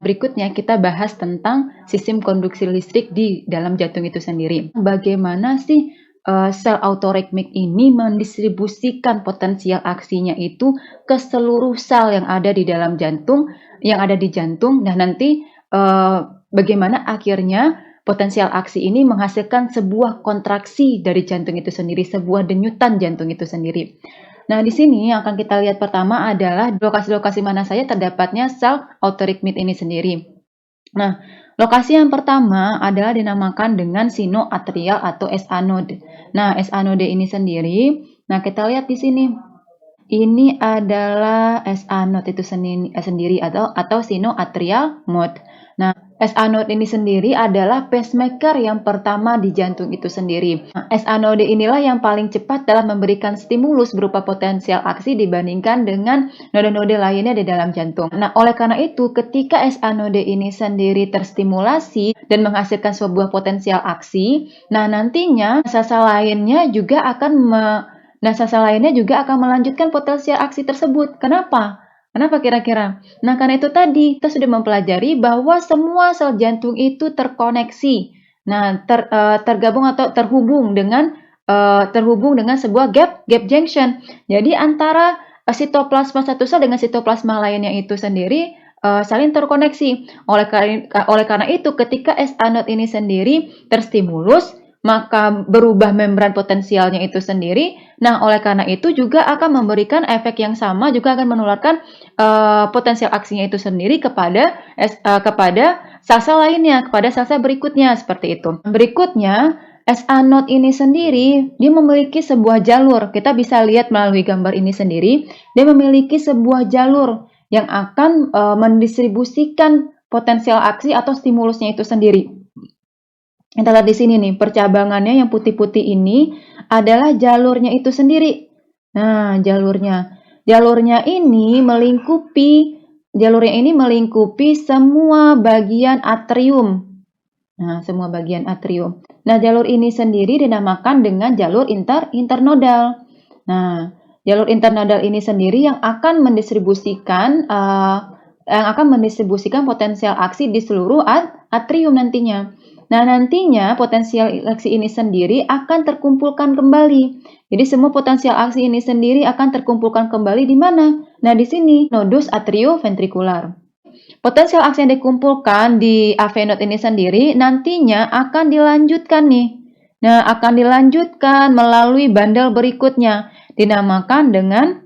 berikutnya kita bahas tentang sistem konduksi listrik di dalam jantung itu sendiri. Bagaimana sih sel autorekmik ini mendistribusikan potensial aksinya itu ke seluruh sel yang ada di dalam jantung, Nah, nanti bagaimana akhirnya potensial aksi ini menghasilkan sebuah kontraksi dari jantung itu sendiri, sebuah denyutan jantung itu sendiri. Nah, di sini yang akan kita lihat pertama adalah lokasi-lokasi mana saja terdapatnya sel autorekmik ini sendiri. Nah, lokasi yang pertama adalah dinamakan dengan sinoatrial atau SA node. Nah, SA node ini sendiri, nah kita lihat di sini. Ini adalah SA node itu sendiri atau sinoatrial mode. Nah, SA node ini sendiri adalah pacemaker yang pertama di jantung itu sendiri. Nah, SA node inilah yang paling cepat dalam memberikan stimulus berupa potensial aksi dibandingkan dengan node-node lainnya di dalam jantung. Nah, oleh karena itu, ketika SA node ini sendiri terstimulasi dan menghasilkan sebuah potensial aksi, nah nantinya sel-sel lainnya juga akan melanjutkan potensial aksi tersebut. Kenapa? Kenapa kira-kira? Nah, karena itu tadi kita sudah mempelajari bahwa semua sel jantung itu terkoneksi. Nah, tergabung atau terhubung dengan sebuah gap junction. Jadi antara sitoplasma satu sel dengan sitoplasma lainnya itu sendiri saling terkoneksi. Oleh karena itu, ketika SA node ini sendiri terstimulus, maka berubah membran potensialnya itu sendiri. Nah, oleh karena itu juga akan memberikan efek yang sama, juga akan menularkan potensial aksinya itu sendiri kepada sel-sel lainnya, kepada sel-sel berikutnya, seperti itu. Berikutnya, SA node ini sendiri, dia memiliki sebuah jalur. Kita bisa lihat melalui gambar ini sendiri, dia memiliki sebuah jalur yang akan mendistribusikan potensial aksi atau stimulusnya itu sendiri. Kita lihat di sini nih, percabangannya yang putih-putih ini adalah jalurnya itu sendiri. Nah, jalurnya ini melingkupi semua bagian atrium. Nah, semua bagian atrium. Nah, jalur ini sendiri dinamakan dengan jalur internodal. Nah, jalur internodal ini sendiri yang akan mendistribusikan potensial aksi di seluruh atrium nantinya. Nah, nantinya potensial aksi ini sendiri akan terkumpulkan kembali. Jadi semua potensial aksi ini sendiri akan terkumpulkan kembali di mana? Nah, di sini nodus atrioventrikular. Potensial aksi yang dikumpulkan di AV node ini sendiri nantinya akan dilanjutkan nih. Nah, akan dilanjutkan melalui bandel berikutnya, dinamakan dengan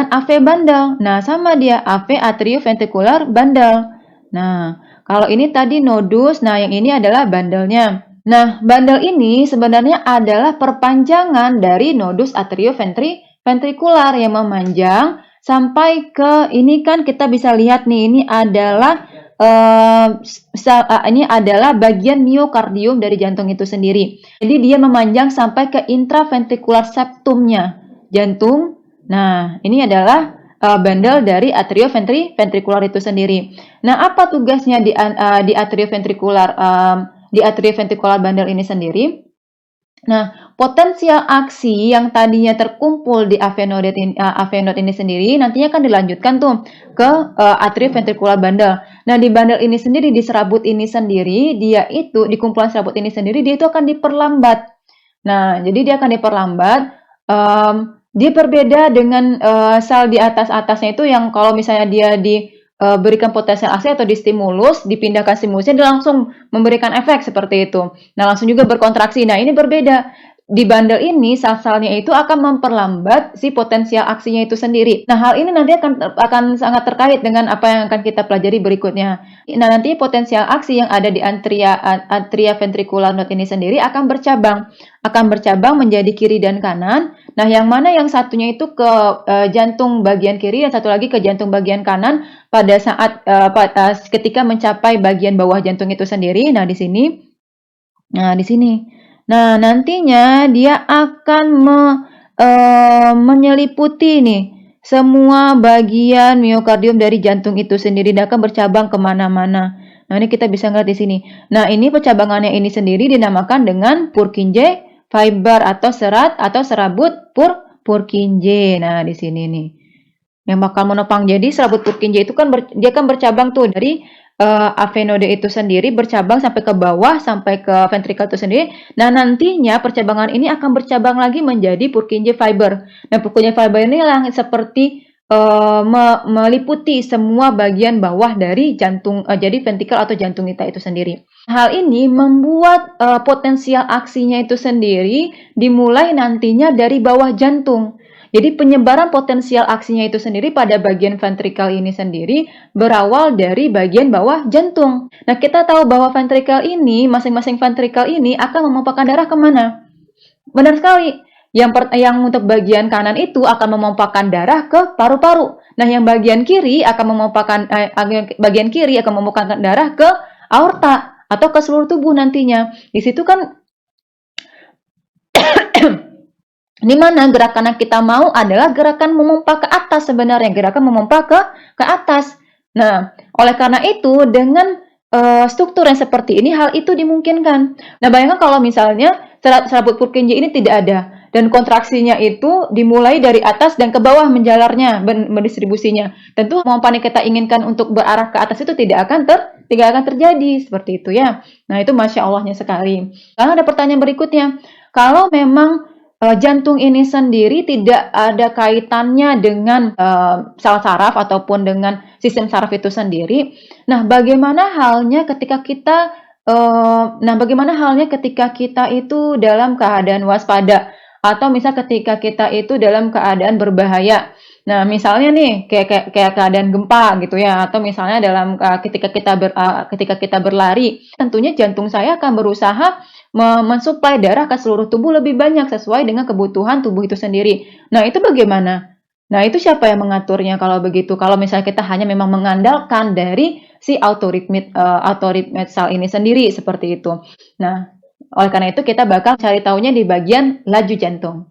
AV bundle. Nah, sama dia AV atrioventricular bundle. Nah, kalau ini tadi nodus, nah yang ini adalah bandelnya. Nah, bandel ini sebenarnya adalah perpanjangan dari nodus atrioventrikular yang memanjang sampai ke ini kan kita bisa lihat nih, ini adalah bagian miokardium dari jantung itu sendiri. Jadi dia memanjang sampai ke intraventrikular septumnya jantung. Nah, ini adalah bandel dari atrioventrikular itu sendiri. Nah, apa tugasnya di atrioventrikular bandel ini sendiri? Nah, potensial aksi yang tadinya terkumpul di AV node ini sendiri nantinya akan dilanjutkan tuh ke atrioventrikular bandel. Nah, di bandel ini sendiri, di serabut ini sendiri, di kumpulan serabut ini sendiri, dia itu akan diperlambat. Nah, jadi dia akan diperlambat. Dia berbeda dengan sel di atasnya itu yang kalau misalnya dia diberikan potensial aksi atau distimulus, dipindahkan stimulusnya, dia langsung memberikan efek seperti itu. Nah, langsung juga berkontraksi. Nah, ini berbeda. Di bandel ini, sel-selnya itu akan memperlambat si potensial aksinya itu sendiri. Nah, hal ini nanti akan sangat terkait dengan apa yang akan kita pelajari berikutnya. Nah, nanti potensial aksi yang ada di atria ventricular node ini sendiri akan bercabang menjadi kiri dan kanan. Nah, yang mana yang satunya itu ke jantung bagian kiri dan satu lagi ke jantung bagian kanan pada saat ketika mencapai bagian bawah jantung itu sendiri. Nah, di sini. Nah, nantinya dia akan menyeliputi nih semua bagian miokardium dari jantung itu sendiri, dan akan bercabang kemana-mana. Nah, ini kita bisa lihat di sini. Nah, ini percabangannya ini sendiri dinamakan dengan Purkinje fiber atau serabut Purkinje. Nah, di sini nih. yang bakal menopang. Jadi serabut Purkinje itu kan dia kan bercabang tuh dari avenode itu sendiri, bercabang sampai ke bawah, sampai ke ventricle itu sendiri. Nah, nantinya percabangan ini akan bercabang lagi menjadi Purkinje fiber. Nah, Purkinje fiber ini yang seperti meliputi semua bagian bawah dari jantung, jadi ventrikel atau jantung kita itu sendiri. Hal ini membuat potensial aksinya itu sendiri dimulai nantinya dari bawah jantung. Jadi penyebaran potensial aksinya itu sendiri pada bagian ventrikel ini sendiri berawal dari bagian bawah jantung. Nah, kita tahu bahwa ventrikel ini, masing-masing ventrikel ini akan memompahkan darah kemana? Benar sekali. Yang untuk bagian kanan itu akan memompahkan darah ke paru-paru. Nah, yang bagian kiri akan memompahkan darah ke aorta atau ke seluruh tubuh nantinya. Di situ kan di mana gerakan yang kita mau adalah gerakan memompa ke atas sebenarnya, gerakan memompa ke atas. Nah, oleh karena itu dengan struktur yang seperti ini hal itu dimungkinkan. Nah, bayangkan kalau misalnya serabut Purkinje ini tidak ada dan kontraksinya itu dimulai dari atas dan ke bawah menjalarnya, mendistribusinya. Tentu pompa yang kita inginkan untuk berarah ke atas itu tidak akan terjadi seperti itu ya. Nah, itu Masya Allahnya sekali. Lalu ada pertanyaan berikutnya. Kalau memang jantung ini sendiri tidak ada kaitannya dengan sel saraf ataupun dengan sistem saraf itu sendiri. Nah, bagaimana halnya ketika kita itu dalam keadaan waspada atau misal ketika kita itu dalam keadaan berbahaya. Nah, misalnya nih kayak keadaan gempa gitu ya, atau misalnya ketika kita berlari, tentunya jantung saya akan berusaha mensuplai darah ke seluruh tubuh lebih banyak sesuai dengan kebutuhan tubuh itu sendiri. Nah, itu bagaimana? Nah, itu siapa yang mengaturnya kalau begitu? Kalau misalnya kita hanya memang mengandalkan dari si autoritmit sel ini sendiri seperti itu. Nah, oleh karena itu kita bakal cari taunya di bagian laju jantung.